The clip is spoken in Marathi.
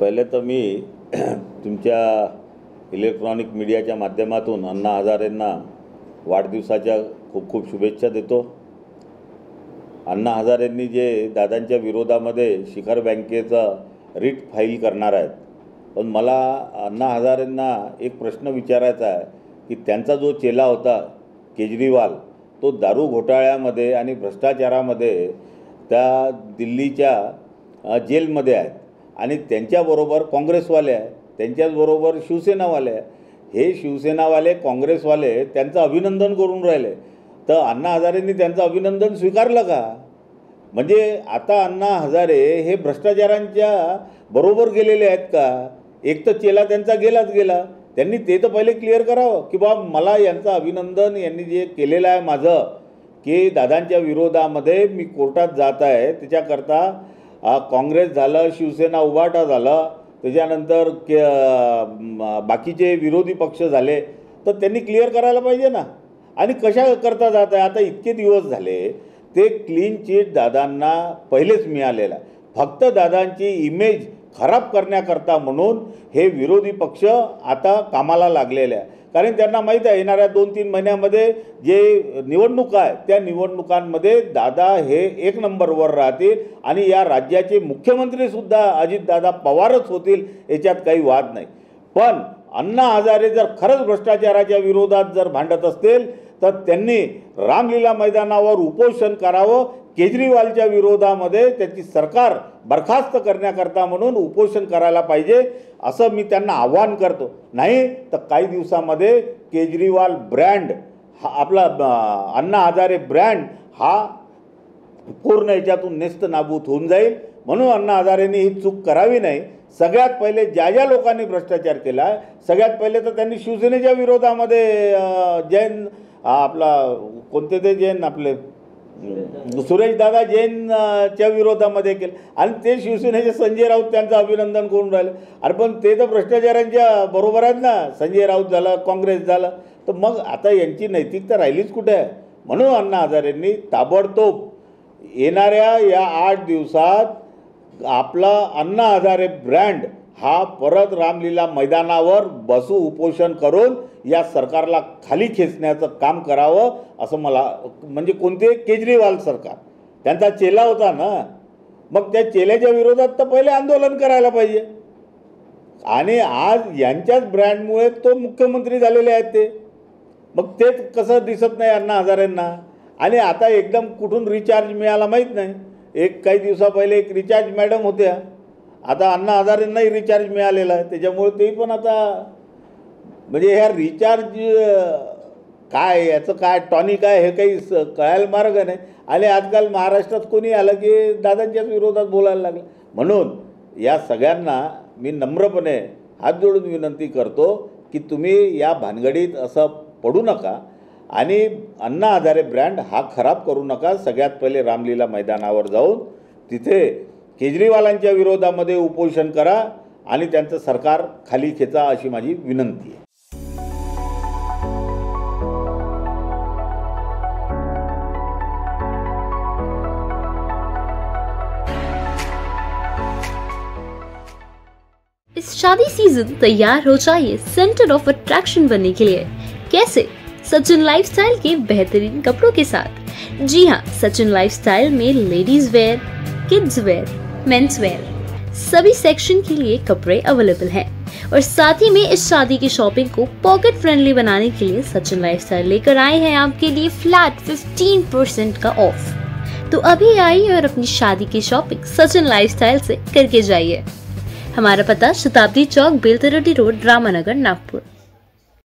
पहिले तर मी तुमच्या इलेक्ट्रॉनिक मीडियाच्या माध्यमातून अण्णा हजारेंना वाढदिवसाच्या खूप खूप शुभेच्छा देतो। अण्णा हजारेंनी जे दादांच्या विरोधामध्ये शिखर बँकेचा रिट फाईल करणार आहेत, पण मला अण्णा हजारेंना एक प्रश्न विचारायचा आहे की त्यांचा जो चेला होता केजरीवाल, तो दारू घोटाळ्यामध्ये आणि भ्रष्टाचारामध्ये त्या दिल्लीच्या जेलमध्ये आहेत आणि त्यांच्याबरोबर काँग्रेसवाले आहे, त्यांच्याचबरोबर शिवसेनावाले आहे। हे शिवसेनावाले काँग्रेसवाले त्यांचं अभिनंदन करून राहिले, तर अण्णा हजारेंनी त्यांचं अभिनंदन स्वीकारलं का? म्हणजे आता अण्णा हजारे हे भ्रष्टाचारांच्या बरोबर गेलेले आहेत का? एक तर चेला त्यांचा गेलाच गेला, त्यांनी ते तर पहिले क्लिअर करावं की बा मला यांचं अभिनंदन यांनी जे केलेलं आहे माझं की दादांच्या विरोधामध्ये मी कोर्टात जात आहे, त्याच्याकरता काँग्रेस झालं, शिवसेना उभाटा झालं, त्याच्यानंतर बाकीचे विरोधी पक्ष झाले, तर त्यांनी क्लिअर करायला पाहिजे ना। आणि कशा करता जात आहे? आता इतके दिवस झाले ते क्लीन चिट दादांना पहिलेच मिळालेलं आहे, फक्त दादांची इमेज खराब करण्याकरता म्हणून हे विरोधी पक्ष आता कामाला लागलेले आहे। कारण त्यांना माहीत आहे येणाऱ्या 2-3 महिन्यामध्ये जे निवडणुका आहे त्या निवडणुकांमध्ये दादा हे 1 नंबरवर राहतील आणि या राज्याचे मुख्यमंत्रीसुद्धा अजितदादा पवारच होतील, याच्यात काही वाद नाही। पण अण्णा हजारे जर खरंच भ्रष्टाचाराच्या विरोधात जर भांडत असतील तर त्यांनी रामलीला मैदानावर उपोषण करावं, केजरीवालच्या विरोधामध्ये त्याची सरकार बरखास्त करण्याकरता म्हणून उपोषण करायला पाहिजे, असं मी त्यांना आव्हान करतो। नाही तर काही दिवसामध्ये केजरीवाल ब्रँड हा आपला अण्णा हजारे ब्रँड हा पूर्ण याच्यातून नेस्त नाबूद होऊन जाईल। म्हणून अण्णा हजारेंनी ही चूक करावी नाही। सगळ्यात पहिले ज्या लोकांनी भ्रष्टाचार केला आहे, सगळ्यात पहिले तर त्यांनी शिवसेनेच्या विरोधामध्ये जैन आपला कोणते ते जैन आपले सुरेशदादा जैनच्या विरोधामध्ये केलं आणि ते शिवसेनेचे संजय राऊत त्यांचं अभिनंदन करून राहिले। अरे पण ते तर भ्रष्टाचारांच्या बरोबर आहेत ना, संजय राऊत झालं, काँग्रेस झालं, तर मग आता यांची नैतिकता राहिलीच कुठे आहे? म्हणून अण्णा हजारेंनी ताबडतोब येणाऱ्या या 8 दिवसात आपला अण्णा हजारे ब्रँड हा परत रामलीला मैदानावर बसू उपोषण करून या सरकारला खाली खेचण्याचं काम करावं, असं मला म्हणजे कोणते केजरीवाल सरकार त्यांचा चेला होता ना, मग त्या चेल्याच्या विरोधात तर पहिले आंदोलन करायला पाहिजे। आणि आज यांच्याच ब्रँडमुळे तो मुख्यमंत्री झालेले आहेत ते, मग ते कसं दिसत नाही अण्णा हजारेंना? आणि आता एकदम कुठून रिचार्ज मिळाला माहीत नाही, काही दिवसा पहिले एक रिचार्ज मॅडम होत्या, आता अण्णा हजारेंनाही रिचार्ज मिळालेला आहे, त्याच्यामुळे ते पण आता म्हणजे ह्या रिचार्ज काय याचं काय टॉनिक आहे हे काही कळायला मार्ग नाही। आणि आजकाल महाराष्ट्रात कोणी आलं की दादांच्याच विरोधात बोलायला लागलं। म्हणून या सगळ्यांना मी नम्रपणे हात जोडून विनंती करतो की तुम्ही या भानगडीत असं पडू नका आणि अण्णा हजारे ब्रँड हा खराब करू नका। सगळ्यात पहिले रामलीला मैदानावर जाऊन तिथे केजरीवालांच्या विरोधामध्ये उपोषण करा आणि त्यांचं सरकार खाली खेचा, अशी माझी विनंती आहे। इस शादी सीजन तैयार हो जाइए सेंटर ऑफ अट्रैक्शन बनने के लिए। कैसे? सचिन लाइफस्टाइल के बेहतरीन कपड़ों के साथ। जी हाँ, सचिन लाइफस्टाइल में ladies wear, kids wear, men's wear सभी सेक्शन के लिए कपड़े अवेलेबल हैं। और साथ ही में इस शादी की शॉपिंग को पॉकेट फ्रेंडली बनाने के लिए सचिन लाइफस्टाइल लेकर आए हैं आपके लिए फ्लैट 15% का ऑफ। तो अभी आइए और अपनी शादी की शॉपिंग सचिन लाइफस्टाइल से करके जाइए। हमारा पता शताब्दी चौक, बेलतरडी रोड, रामानगर, नागपुर।